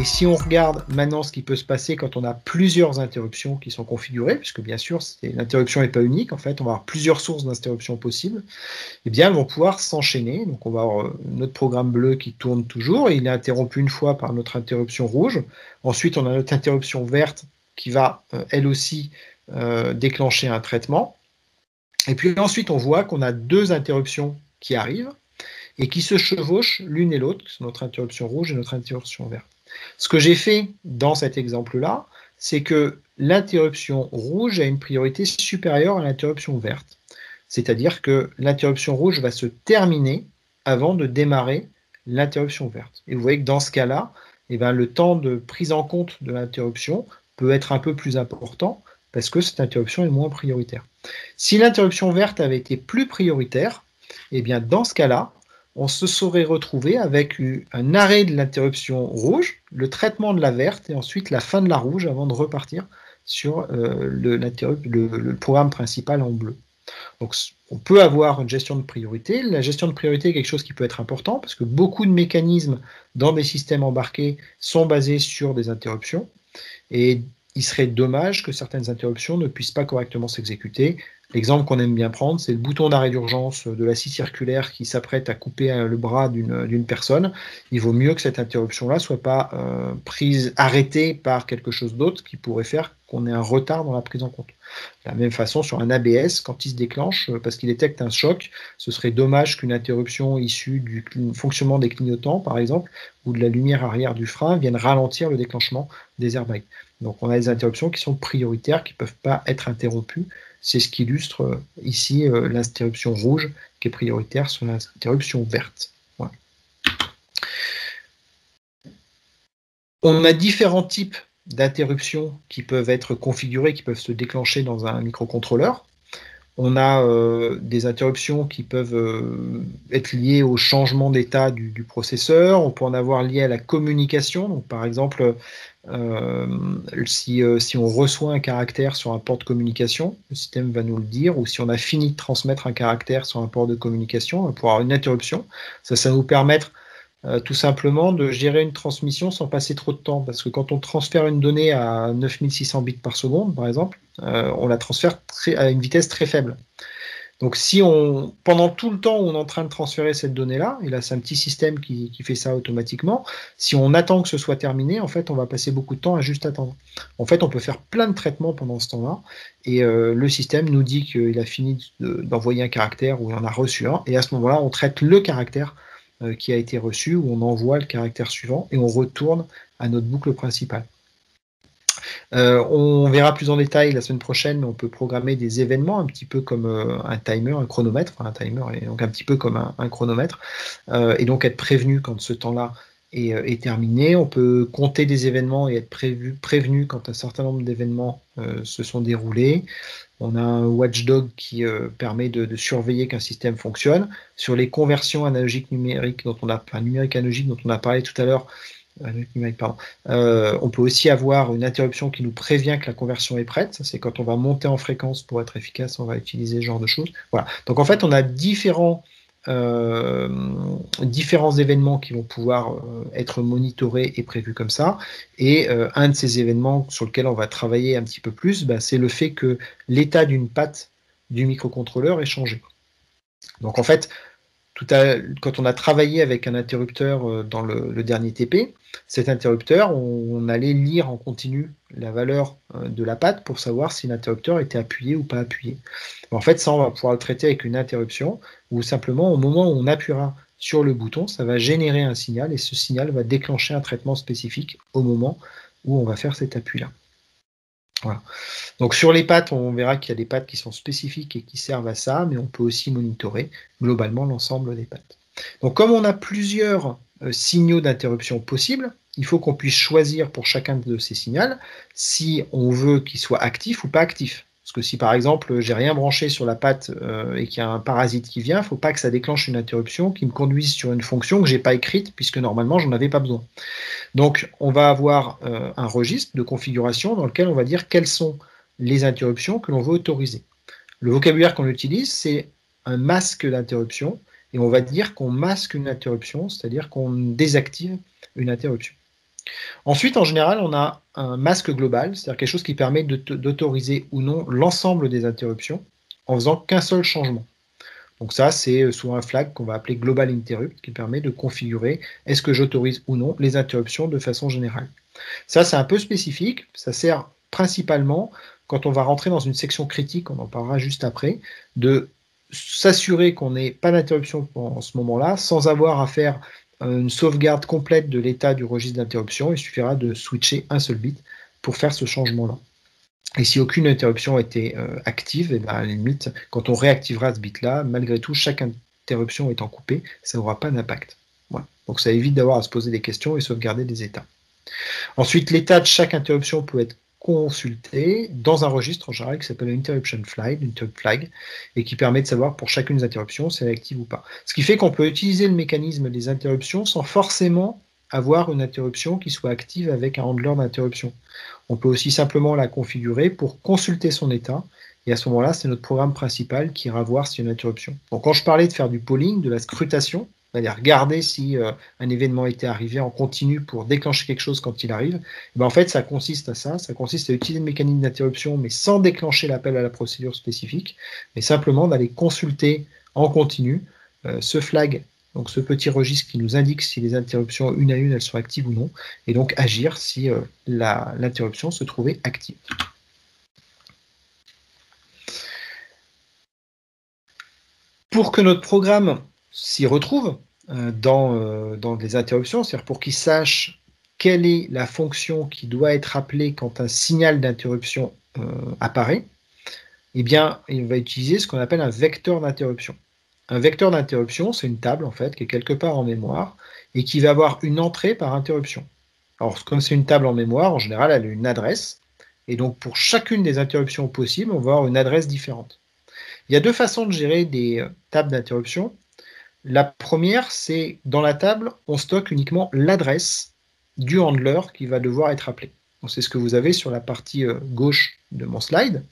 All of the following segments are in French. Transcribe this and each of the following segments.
Et si on regarde maintenant ce qui peut se passer quand on a plusieurs interruptions qui sont configurées, puisque bien sûr, l'interruption n'est pas unique, en fait, on va avoir plusieurs sources d'interruptions possibles, eh bien, elles vont pouvoir s'enchaîner. Donc, on va avoir notre programme bleu qui tourne toujours, et il est interrompu une fois par notre interruption rouge. Ensuite, on a notre interruption verte qui va, elle aussi, déclencher un traitement. Et puis ensuite, on voit qu'on a deux interruptions qui arrivent et qui se chevauchent l'une et l'autre, notre interruption rouge et notre interruption verte. Ce que j'ai fait dans cet exemple-là, c'est que l'interruption rouge a une priorité supérieure à l'interruption verte. C'est-à-dire que l'interruption rouge va se terminer avant de démarrer l'interruption verte. Et vous voyez que dans ce cas-là, eh ben, le temps de prise en compte de l'interruption peut être un peu plus important parce que cette interruption est moins prioritaire. Si l'interruption verte avait été plus prioritaire, eh bien, dans ce cas-là, on se serait retrouvé avec un arrêt de l'interruption rouge, le traitement de la verte et ensuite la fin de la rouge avant de repartir sur le programme principal en bleu. Donc, on peut avoir une gestion de priorité. La gestion de priorité est quelque chose qui peut être important parce que beaucoup de mécanismes dans des systèmes embarqués sont basés sur des interruptions. Et il serait dommage que certaines interruptions ne puissent pas correctement s'exécuter. L'exemple qu'on aime bien prendre, c'est le bouton d'arrêt d'urgence de la scie circulaire qui s'apprête à couper le bras d'une personne. Il vaut mieux que cette interruption-là ne soit pas arrêtée par quelque chose d'autre qui pourrait faire qu'on ait un retard dans la prise en compte. De la même façon, sur un ABS, quand il se déclenche, parce qu'il détecte un choc, ce serait dommage qu'une interruption issue du fonctionnement des clignotants, par exemple, ou de la lumière arrière du frein, vienne ralentir le déclenchement des airbags. Donc on a des interruptions qui sont prioritaires, qui ne peuvent pas être interrompues. C'est ce qui illustre ici l'interruption rouge qui est prioritaire sur l'interruption verte. Voilà. On a différents types d'interruptions qui peuvent être configurées, qui peuvent se déclencher dans un microcontrôleur. On a des interruptions qui peuvent être liées au changement d'état du processeur. On peut en avoir lié à la communication. Donc, par exemple, si on reçoit un caractère sur un port de communication, le système va nous le dire, ou si on a fini de transmettre un caractère sur un port de communication, on va pouvoir avoir une interruption. Ça va nous permettre tout simplement de gérer une transmission sans passer trop de temps. Parce que quand on transfère une donnée à 9600 bits par seconde, par exemple, on la transfère à une vitesse très faible. Donc si pendant tout le temps où on est en train de transférer cette donnée-là, et là c'est un petit système qui fait ça automatiquement, si on attend que ce soit terminé, en fait on va passer beaucoup de temps à juste attendre. En fait on peut faire plein de traitements pendant ce temps-là, et le système nous dit qu'il a fini d'envoyer un caractère ou il en a reçu un, et à ce moment-là on traite le caractère qui a été reçu, où on envoie le caractère suivant, et on retourne à notre boucle principale. On verra plus en détail la semaine prochaine, mais on peut programmer des événements un petit peu comme un timer, un chronomètre, enfin, un timer est donc un petit peu comme un chronomètre, et donc être prévenu quand ce temps-là est terminé. On peut compter des événements et être prévenu quand un certain nombre d'événements se sont déroulés. On a un watchdog qui permet de surveiller qu'un système fonctionne. Sur les conversions analogiques numériques numérique analogique dont on a parlé tout à l'heure, on peut aussi avoir une interruption qui nous prévient que la conversion est prête. C'est quand on va monter en fréquence pour être efficace, on va utiliser ce genre de choses. Voilà. Donc en fait, on a différents événements qui vont pouvoir être monitorés et prévus comme ça. Et un de ces événements sur lequel on va travailler un petit peu plus, c'est le fait que l'état d'une patte du microcontrôleur est changé. Donc en fait, quand on a travaillé avec un interrupteur dans le dernier TP, cet interrupteur, on allait lire en continu la valeur de la patte pour savoir si l'interrupteur était appuyé ou pas appuyé. En fait, ça, on va pouvoir le traiter avec une interruption, où simplement, au moment où on appuiera sur le bouton, ça va générer un signal, et ce signal va déclencher un traitement spécifique au moment où on va faire cet appui-là. Voilà. Donc sur les pattes, on verra qu'il y a des pattes qui sont spécifiques et qui servent à ça, mais on peut aussi monitorer globalement l'ensemble des pattes. Donc comme on a plusieurs signaux d'interruption possibles, il faut qu'on puisse choisir pour chacun de ces signaux si on veut qu'il soit actif ou pas actif. Parce que si par exemple j'ai rien branché sur la patte et qu'il y a un parasite qui vient, il ne faut pas que ça déclenche une interruption qui me conduise sur une fonction que je n'ai pas écrite puisque normalement j'en avais pas besoin. Donc on va avoir un registre de configuration dans lequel on va dire quelles sont les interruptions que l'on veut autoriser. Le vocabulaire qu'on utilise, c'est un masque d'interruption, et on va dire qu'on masque une interruption, c'est-à-dire qu'on désactive une interruption. Ensuite, en général, on a un masque global, c'est-à-dire quelque chose qui permet d'autoriser ou non l'ensemble des interruptions en faisant qu'un seul changement. Donc ça, c'est souvent un flag qu'on va appeler Global Interrupt, qui permet de configurer est-ce que j'autorise ou non les interruptions de façon générale. Ça, c'est un peu spécifique, ça sert principalement quand on va rentrer dans une section critique, on en parlera juste après, de s'assurer qu'on n'ait pas d'interruption en ce moment-là, sans avoir à faire une sauvegarde complète de l'état du registre d'interruption. Il suffira de switcher un seul bit pour faire ce changement-là. Et si aucune interruption était active, et ben à la limite, quand on réactivera ce bit-là, malgré tout, chaque interruption étant coupée, ça n'aura pas d'impact. Voilà. Donc ça évite d'avoir à se poser des questions et sauvegarder des états. Ensuite, l'état de chaque interruption peut être consulté dans un registre en général qui s'appelle interruption flag, et qui permet de savoir pour chacune des interruptions si elle est active ou pas. Ce qui fait qu'on peut utiliser le mécanisme des interruptions sans forcément avoir une interruption qui soit active avec un handler d'interruption. On peut aussi simplement la configurer pour consulter son état, et à ce moment-là, c'est notre programme principal qui ira voir s'il y a une interruption. Donc quand je parlais de faire du polling, de la scrutation, c'est-à-dire regarder si un événement était arrivé en continu pour déclencher quelque chose quand il arrive, ben en fait, ça consiste à ça, ça consiste à utiliser le mécanisme d'interruption, mais sans déclencher l'appel à la procédure spécifique, mais simplement d'aller consulter en continu ce flag, donc ce petit registre qui nous indique si les interruptions une à une, elles sont actives ou non, et donc agir si l'interruption se trouvait active. Pour que notre programme s'y retrouve dans les interruptions, c'est-à-dire pour qu'il sache quelle est la fonction qui doit être appelée quand un signal d'interruption apparaît, eh bien, il va utiliser ce qu'on appelle un vecteur d'interruption. Un vecteur d'interruption, c'est une table en fait qui est quelque part en mémoire et qui va avoir une entrée par interruption. Alors, comme c'est une table en mémoire, en général, elle a une adresse. Et donc, pour chacune des interruptions possibles, on va avoir une adresse différente. Il y a deux façons de gérer des tables d'interruption. La première, c'est dans la table, on stocke uniquement l'adresse du handler qui va devoir être appelé. C'est ce que vous avez sur la partie gauche de mon slide,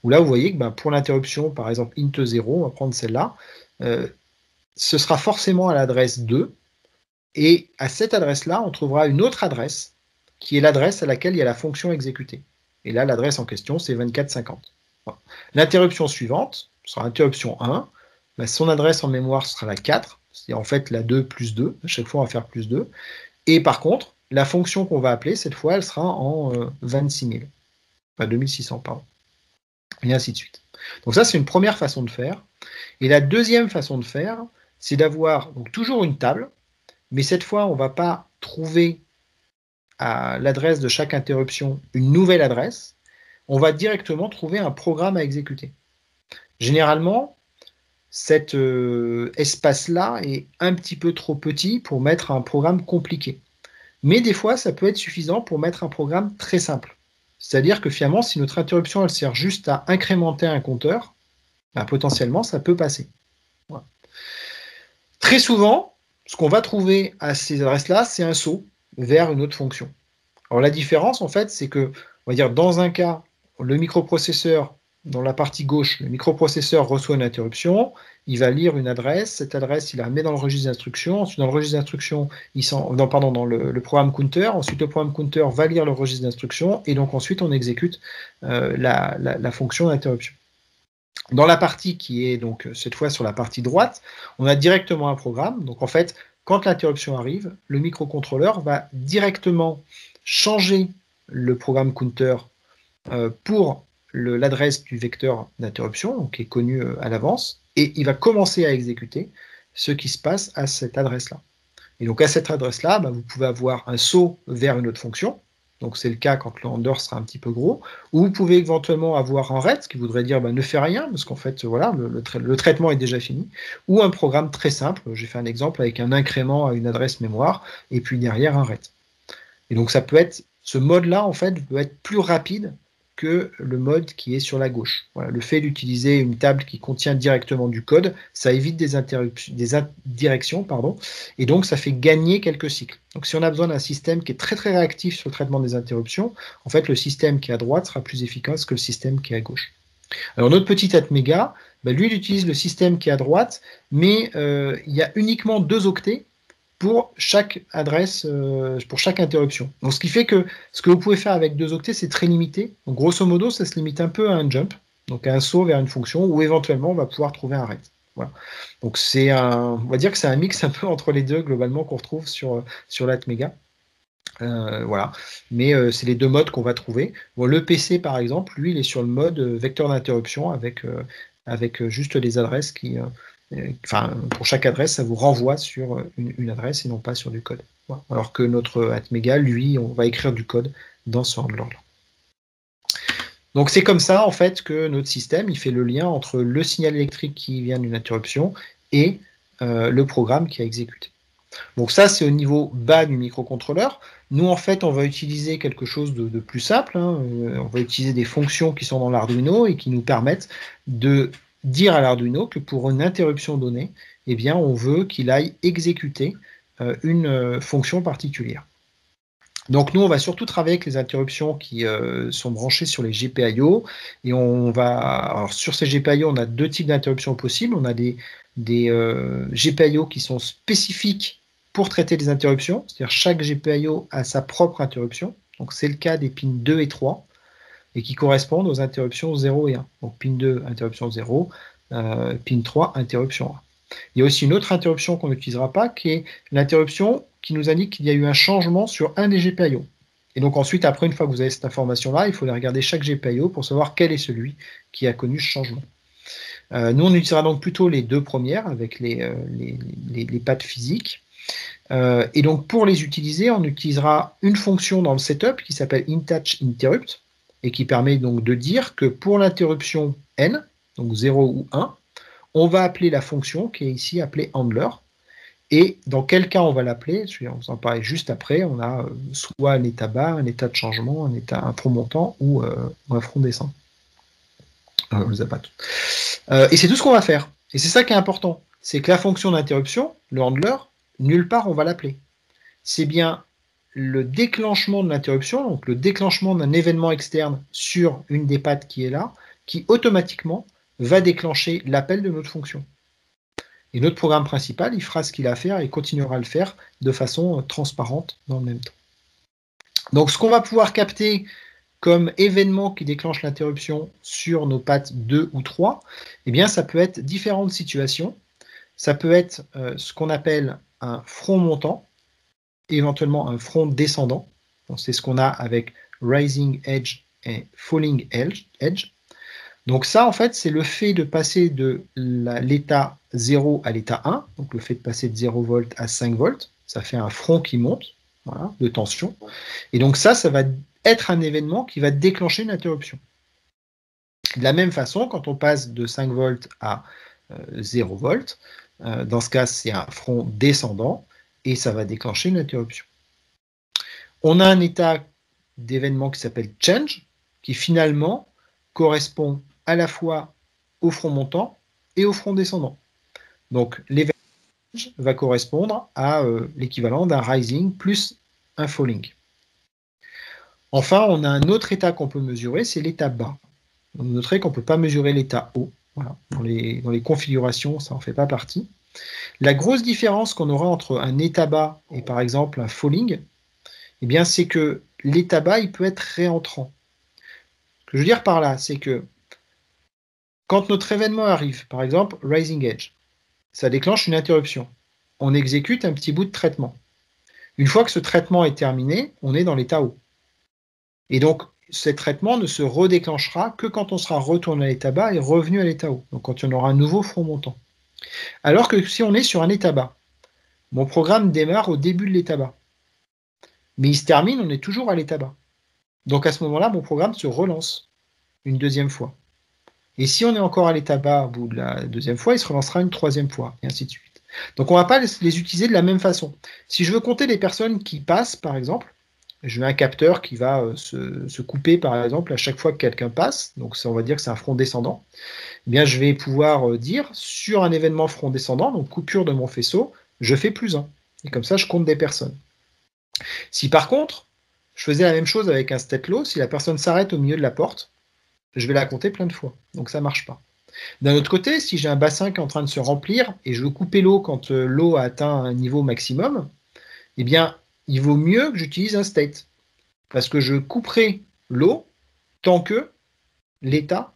où là, vous voyez que pour l'interruption, par exemple, int0, on va prendre celle-là, ce sera forcément à l'adresse 2, et à cette adresse-là, on trouvera une autre adresse, qui est l'adresse à laquelle il y a la fonction exécutée. Et là, l'adresse en question, c'est 2450. Voilà. L'interruption suivante sera interruption 1, son adresse en mémoire sera la 4, c'est en fait la 2 plus 2, à chaque fois on va faire plus 2, et par contre, la fonction qu'on va appeler, cette fois, elle sera en 26 000, enfin 2600, pardon, et ainsi de suite. Donc ça, c'est une première façon de faire, et la deuxième façon de faire, c'est d'avoir toujours une table, mais cette fois, on ne va pas trouver à l'adresse de chaque interruption une nouvelle adresse, on va directement trouver un programme à exécuter. Généralement, cet espace-là est un petit peu trop petit pour mettre un programme compliqué. Mais des fois, ça peut être suffisant pour mettre un programme très simple. C'est-à-dire que finalement, si notre interruption elle sert juste à incrémenter un compteur, potentiellement, ça peut passer. Voilà. Très souvent, ce qu'on va trouver à ces adresses-là, c'est un saut vers une autre fonction. Alors la différence, en fait, c'est que, on va dire, dans un cas, le microprocesseur, dans la partie gauche, le microprocesseur reçoit une interruption, il va lire une adresse, cette adresse, il la met dans le registre d'instruction, ensuite dans le registre d'instruction, dans le programme counter, ensuite le programme counter va lire le registre d'instruction, et donc ensuite on exécute la fonction d'interruption. Dans la partie qui est donc cette fois sur la partie droite, on a directement un programme, donc en fait, quand l'interruption arrive, le microcontrôleur va directement changer le programme counter pour l'adresse du vecteur d'interruption, qui est connu à l'avance, et il va commencer à exécuter ce qui se passe à cette adresse-là. Et donc à cette adresse-là, vous pouvez avoir un saut vers une autre fonction, donc c'est le cas quand le handler sera un petit peu gros, ou vous pouvez éventuellement avoir un RET, ce qui voudrait dire ne fais rien, parce qu'en fait, voilà, le traitement est déjà fini, ou un programme très simple, j'ai fait un exemple avec un incrément à une adresse mémoire, et puis derrière un RET. Et donc ça peut être, ce mode-là, en fait, peut être plus rapide que le mode qui est sur la gauche. Voilà, le fait d'utiliser une table qui contient directement du code, ça évite des indirections, et donc ça fait gagner quelques cycles. Donc si on a besoin d'un système qui est très très réactif sur le traitement des interruptions, en fait le système qui est à droite sera plus efficace que le système qui est à gauche. Alors notre petit Atmega, lui il utilise le système qui est à droite, mais il y a uniquement 2 octets, pour chaque adresse, pour chaque interruption. Donc, ce qui fait que ce que vous pouvez faire avec 2 octets, c'est très limité. Donc, grosso modo, ça se limite un peu à un jump, donc à un saut vers une fonction, où éventuellement, on va pouvoir trouver un RET. Voilà. Donc, on va dire que c'est un mix un peu entre les deux, globalement, qu'on retrouve sur l'Atmega. Voilà. Mais c'est les 2 modes qu'on va trouver. Bon, le PC, par exemple, lui, il est sur le mode vecteur d'interruption avec juste les adresses qui. Enfin, pour chaque adresse, ça vous renvoie sur une adresse et non pas sur du code. Voilà. Alors que notre Atmega, lui, on va écrire du code dans ce ordre-là. Donc c'est comme ça, en fait, que notre système, il fait le lien entre le signal électrique qui vient d'une interruption et le programme qui a exécuté. Donc ça, c'est au niveau bas du microcontrôleur. Nous, en fait, on va utiliser quelque chose de plus simple. Hein. On va utiliser des fonctions qui sont dans l'Arduino et qui nous permettent de dire à l'Arduino que pour une interruption donnée, eh bien, on veut qu'il aille exécuter une fonction particulière. Donc nous, on va surtout travailler avec les interruptions qui sont branchées sur les GPIO. Et alors, sur ces GPIO, on a 2 types d'interruptions possibles. On a des GPIO qui sont spécifiques pour traiter les interruptions. C'est-à-dire chaque GPIO a sa propre interruption. Donc c'est le cas des pins 2 et 3 et qui correspondent aux interruptions 0 et 1. Donc pin 2, interruption 0, pin 3, interruption 1. Il y a aussi une autre interruption qu'on n'utilisera pas, qui est l'interruption qui nous indique qu'il y a eu un changement sur un des GPIO. Et donc ensuite, après, une fois que vous avez cette information-là, il faut aller regarder chaque GPIO pour savoir quel est celui qui a connu ce changement. Nous, on utilisera donc plutôt les 2 premières avec les pattes physiques. Et donc pour les utiliser, on utilisera une fonction dans le setup qui s'appelle IntouchInterrupt et qui permet donc de dire que pour l'interruption n, donc 0 ou 1, on va appeler la fonction qui est ici appelée handler. Et dans quel cas on va l'appeler, on vous en parler juste après, on a soit un état bas, un état de changement, un front montant ou un front descendant. On les a pas toutes. Et c'est tout ce qu'on va faire. Et c'est ça qui est important. C'est que la fonction d'interruption, le handler, nulle part on va l'appeler. C'est bien le déclenchement de l'interruption, donc le déclenchement d'un événement externe sur une des pattes qui est là, qui automatiquement va déclencher l'appel de notre fonction. Et notre programme principal, il fera ce qu'il a à faire et continuera à le faire de façon transparente dans le même temps. Donc ce qu'on va pouvoir capter comme événement qui déclenche l'interruption sur nos pattes 2 ou 3, eh bien ça peut être différentes situations. Ça peut être ce qu'on appelle un front montant, éventuellement un front descendant. C'est ce qu'on a avec Rising Edge et Falling Edge. Donc ça, en fait, c'est le fait de passer de l'état 0 à l'état 1, donc le fait de passer de 0 volts à 5 volts, ça fait un front qui monte, voilà, de tension. Et donc ça va être un événement qui va déclencher une interruption. De la même façon, quand on passe de 5 volts à 0 volts, dans ce cas, c'est un front descendant, et ça va déclencher une interruption. On a un état d'événement qui s'appelle change, qui finalement correspond à la fois au front montant et au front descendant. Donc l'événement va correspondre à l'équivalent d'un rising plus un falling. Enfin, on a un autre état qu'on peut mesurer, c'est l'état bas. Vous noterez qu'on ne peut pas mesurer l'état haut. Voilà. Dans les configurations, ça n'en fait pas partie. La grosse différence qu'on aura entre un état bas et par exemple un falling, eh bien, c'est que l'état bas, il peut être réentrant. Ce que je veux dire par là, c'est que quand notre événement arrive, par exemple, Rising Edge, ça déclenche une interruption. On exécute un petit bout de traitement. Une fois que ce traitement est terminé, on est dans l'état haut. Et donc, ce traitement ne se redéclenchera que quand on sera retourné à l'état bas et revenu à l'état haut. Donc, quand il y en aura un nouveau front montant. Alors que si on est sur un état bas, mon programme démarre au début de l'état bas. Mais il se termine, on est toujours à l'état bas. Donc, à ce moment-là, mon programme se relance une deuxième fois. Et si on est encore à l'état bas au bout de la deuxième fois, il se relancera une troisième fois, et ainsi de suite. Donc on ne va pas les utiliser de la même façon. Si je veux compter les personnes qui passent, par exemple, je mets un capteur qui va se couper, par exemple, à chaque fois que quelqu'un passe, donc ça, on va dire que c'est un front descendant, eh bien je vais pouvoir dire, sur un événement front descendant, donc coupure de mon faisceau, je fais +1. Et comme ça, je compte des personnes. Si par contre, je faisais la même chose avec un state low, si la personne s'arrête au milieu de la porte, je vais la compter plein de fois. Donc ça ne marche pas. D'un autre côté, si j'ai un bassin qui est en train de se remplir et je veux couper l'eau quand l'eau a atteint un niveau maximum, eh bien, il vaut mieux que j'utilise un state. Parce que je couperai l'eau tant que l'état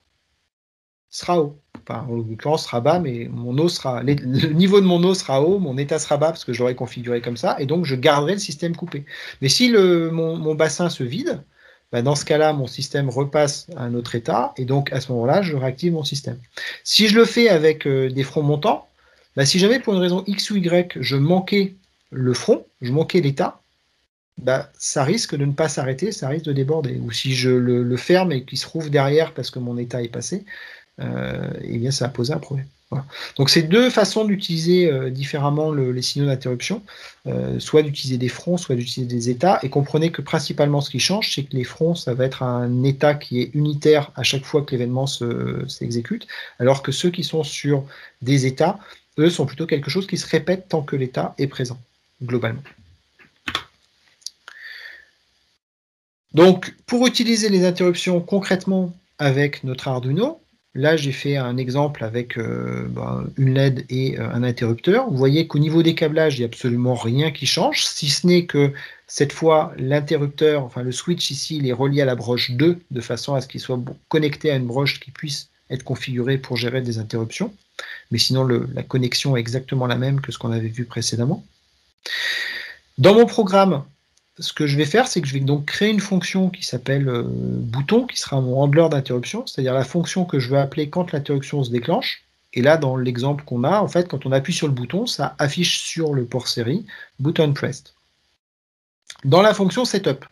sera haut. Enfin, en l'occurrence, sera bas, mais le niveau de mon eau sera haut, mon état sera bas parce que je l'aurai configuré comme ça, et donc je garderai le système coupé. Mais si mon bassin se vide, bah dans ce cas-là, mon système repasse à un autre état, et donc à ce moment-là, je réactive mon système. Si je le fais avec des fronts montants, bah si jamais pour une raison X ou Y, je manquais le front, je manquais l'état, bah, ça risque de ne pas s'arrêter, ça risque de déborder. Ou si je le ferme et qu'il se rouvre derrière parce que mon état est passé, eh bien ça va poser un problème. Voilà. Donc c'est deux façons d'utiliser différemment les signaux d'interruption, soit d'utiliser des fronts, soit d'utiliser des états, et comprenez que principalement ce qui change, c'est que les fronts, ça va être un état qui est unitaire à chaque fois que l'événement s'exécute, alors que ceux qui sont sur des états, eux, sont plutôt quelque chose qui se répète tant que l'état est présent, globalement. Donc, pour utiliser les interruptions concrètement avec notre Arduino, là j'ai fait un exemple avec une LED et un interrupteur. Vous voyez qu'au niveau des câblages, il n'y a absolument rien qui change, si ce n'est que cette fois, l'interrupteur, enfin le switch ici, il est relié à la broche 2, de façon à ce qu'il soit connecté à une broche qui puisse être configurée pour gérer des interruptions. Mais sinon, la connexion est exactement la même que ce qu'on avait vu précédemment. Dans mon programme, ce que je vais faire, c'est que je vais donc créer une fonction qui s'appelle bouton, qui sera mon handler d'interruption, c'est-à-dire la fonction que je veux appeler quand l'interruption se déclenche. Et là, dans l'exemple qu'on a, en fait, quand on appuie sur le bouton, ça affiche sur le port série button pressed. Dans la fonction setup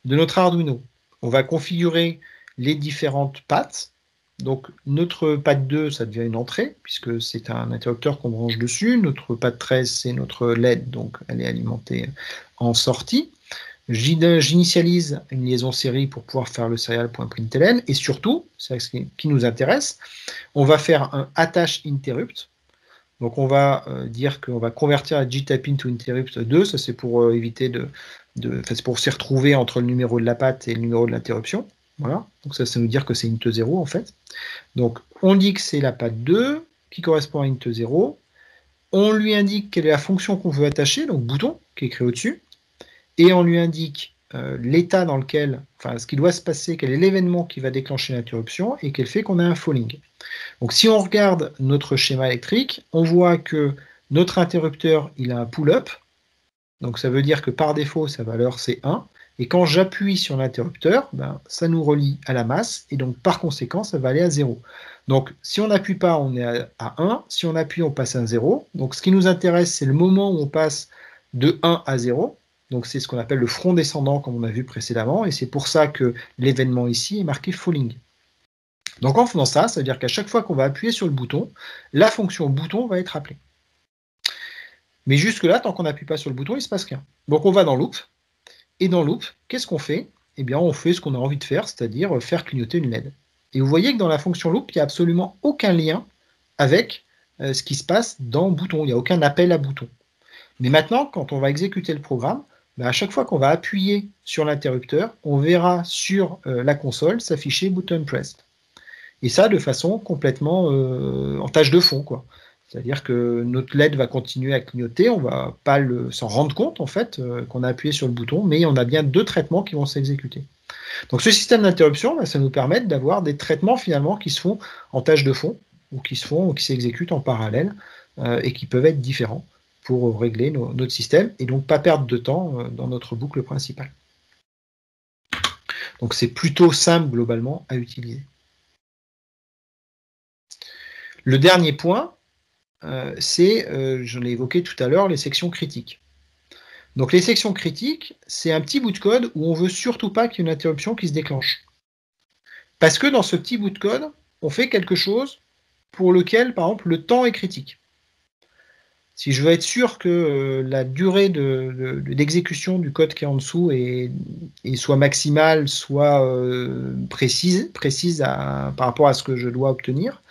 de notre Arduino, on va configurer les différentes pattes. Donc notre patte 2, ça devient une entrée, puisque c'est un interrupteur qu'on branche dessus. Notre patte 13, c'est notre LED, donc elle est alimentée en sortie. J'initialise une liaison série pour pouvoir faire le serial.println, et surtout, c'est ce qui nous intéresse, on va faire un attach interrupt. Donc on va dire qu'on va convertir la JTAP into interrupt 2, ça c'est pour éviter c'est pour s'y retrouver entre le numéro de la patte et le numéro de l'interruption. Voilà, donc ça veut dire que c'est int 0 en fait. Donc on dit que c'est la patte 2 qui correspond à int 0. On lui indique quelle est la fonction qu'on veut attacher, donc bouton, qui est écrit au-dessus, et on lui indique l'état dans lequel, enfin ce qui doit se passer, quel est l'événement qui va déclencher l'interruption, et qu'elle fait qu'on a un falling. Donc si on regarde notre schéma électrique, on voit que notre interrupteur, il a un pull-up, donc ça veut dire que par défaut, sa valeur c'est 1, et quand j'appuie sur l'interrupteur, ben, ça nous relie à la masse, et donc par conséquent, ça va aller à 0. Donc si on n'appuie pas, on est à 1, si on appuie, on passe à 0. Donc ce qui nous intéresse, c'est le moment où on passe de 1 à 0, donc c'est ce qu'on appelle le front descendant, comme on a vu précédemment, et c'est pour ça que l'événement ici est marqué falling. Donc en faisant ça, ça veut dire qu'à chaque fois qu'on va appuyer sur le bouton, la fonction bouton va être appelée. Mais jusque-là, tant qu'on n'appuie pas sur le bouton, il ne se passe rien. Donc on va dans loop, et dans loop, qu'est-ce qu'on fait? Eh bien, on fait ce qu'on a envie de faire, c'est-à-dire faire clignoter une LED. Et vous voyez que dans la fonction loop, il n'y a absolument aucun lien avec ce qui se passe dans bouton. Il n'y a aucun appel à bouton. Mais maintenant, quand on va exécuter le programme, à chaque fois qu'on va appuyer sur l'interrupteur, on verra sur la console s'afficher button pressed. Et ça de façon complètement en tâche de fond, quoi. C'est-à-dire que notre LED va continuer à clignoter, on ne va pas s'en rendre compte en fait qu'on a appuyé sur le bouton, mais on a bien deux traitements qui vont s'exécuter. Donc ce système d'interruption, ça nous permet d'avoir des traitements finalement qui se font en tâche de fond, ou qui s'exécutent en parallèle, et qui peuvent être différents pour régler notre système, et donc pas perdre de temps dans notre boucle principale. Donc c'est plutôt simple globalement à utiliser. Le dernier point, c'est, je l'ai évoqué tout à l'heure, les sections critiques. Donc les sections critiques, c'est un petit bout de code où on ne veut surtout pas qu'il y ait une interruption qui se déclenche. Parce que dans ce petit bout de code, on fait quelque chose pour lequel, par exemple, le temps est critique. Si je veux être sûr que la durée d'exécution du code qui est en dessous soit maximale, soit précise par rapport à ce que je dois obtenir,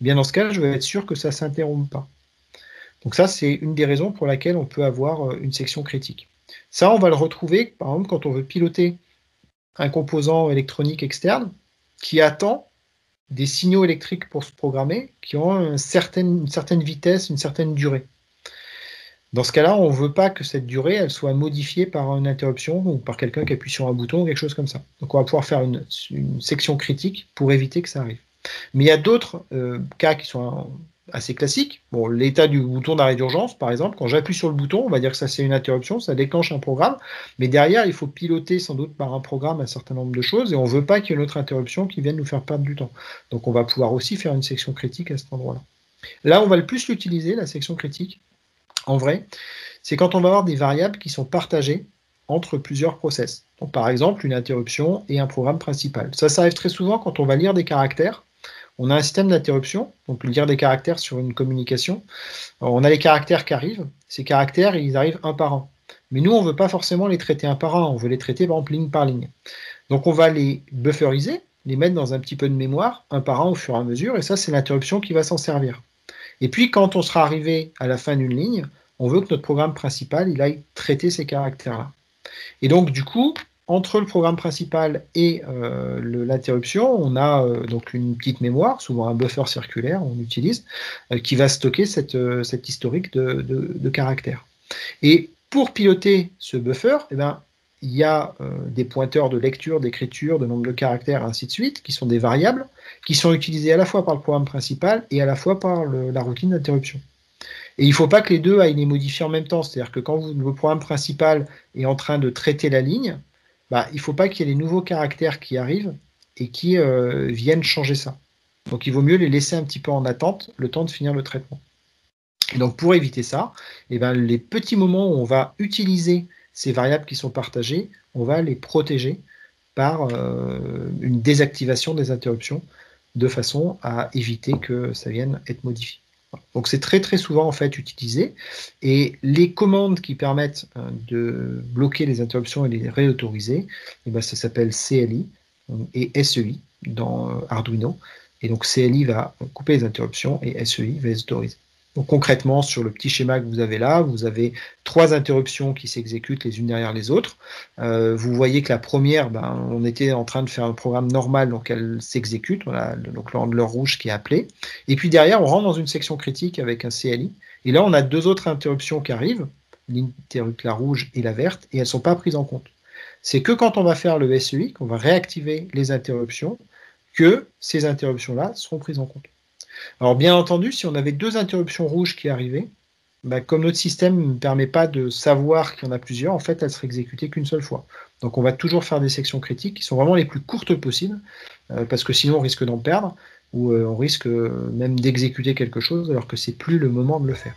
eh bien dans ce cas, je veux être sûr que ça ne s'interrompt pas. Donc ça, c'est une des raisons pour laquelle on peut avoir une section critique. Ça, on va le retrouver, par exemple, quand on veut piloter un composant électronique externe qui attend des signaux électriques pour se programmer qui ont une certaine vitesse, une certaine durée. Dans ce cas-là, on ne veut pas que cette durée elle soit modifiée par une interruption ou par quelqu'un qui appuie sur un bouton ou quelque chose comme ça. Donc on va pouvoir faire une section critique pour éviter que ça arrive. Mais il y a d'autres cas qui sont assez classiques. Bon, l'état du bouton d'arrêt d'urgence, par exemple, quand j'appuie sur le bouton, on va dire que ça c'est une interruption, ça déclenche un programme, mais derrière, il faut piloter sans doute par un programme un certain nombre de choses, et on ne veut pas qu'il y ait une autre interruption qui vienne nous faire perdre du temps. Donc on va pouvoir aussi faire une section critique à cet endroit-là. Là, on va le plus l'utiliser, la section critique, en vrai, c'est quand on va avoir des variables qui sont partagées entre plusieurs process. Donc, par exemple, une interruption et un programme principal. Ça arrive très souvent quand on va lire des caractères. On a un système d'interruption, donc lire des caractères sur une communication. Alors, on a les caractères qui arrivent. Ces caractères, ils arrivent un par un. Mais nous, on ne veut pas forcément les traiter un par un. On veut les traiter, par exemple, ligne par ligne. Donc, on va les bufferiser, les mettre dans un petit peu de mémoire, un par un au fur et à mesure. Et ça, c'est l'interruption qui va s'en servir. Et puis, quand on sera arrivé à la fin d'une ligne, on veut que notre programme principal il aille traiter ces caractères-là. Et donc, du coup, entre le programme principal et l'interruption, on a donc une petite mémoire, souvent un buffer circulaire, on utilise, qui va stocker cette historique de caractères. Et pour piloter ce buffer, eh ben, il y a des pointeurs de lecture, d'écriture, de nombre de caractères, ainsi de suite, qui sont des variables, qui sont utilisées à la fois par le programme principal et à la fois par la routine d'interruption. Et il ne faut pas que les deux aillent les modifier en même temps. C'est-à-dire que quand le programme principal est en train de traiter la ligne, bah, il ne faut pas qu'il y ait les nouveaux caractères qui arrivent et qui viennent changer ça. Donc il vaut mieux les laisser un petit peu en attente, le temps de finir le traitement. Et donc pour éviter ça, eh ben, les petits moments où on va utiliser ces variables qui sont partagées, on va les protéger par une désactivation des interruptions de façon à éviter que ça vienne être modifié. Donc c'est très très souvent en fait utilisé et les commandes qui permettent de bloquer les interruptions et les réautoriser, eh ben, ça s'appelle CLI et SEI dans Arduino. Et donc CLI va couper les interruptions et SEI va les autoriser. Donc concrètement, sur le petit schéma que vous avez là, vous avez 3 interruptions qui s'exécutent les unes derrière les autres. Vous voyez que la première, ben, on était en train de faire un programme normal, donc elle s'exécute, voilà, donc le handler rouge qui est appelé. Et puis derrière, on rentre dans une section critique avec un CLI. Et là, on a 2 autres interruptions qui arrivent, l'interrupte la rouge et la verte, et elles ne sont pas prises en compte. C'est que quand on va faire le SEI, qu'on va réactiver les interruptions, que ces interruptions-là seront prises en compte. Alors bien entendu, si on avait 2 interruptions rouges qui arrivaient, bah, comme notre système ne permet pas de savoir qu'il y en a plusieurs, en fait, elles seraient exécutées qu'une seule fois. Donc on va toujours faire des sections critiques qui sont vraiment les plus courtes possibles, parce que sinon on risque d'en perdre, ou on risque même d'exécuter quelque chose alors que c'est plus le moment de le faire.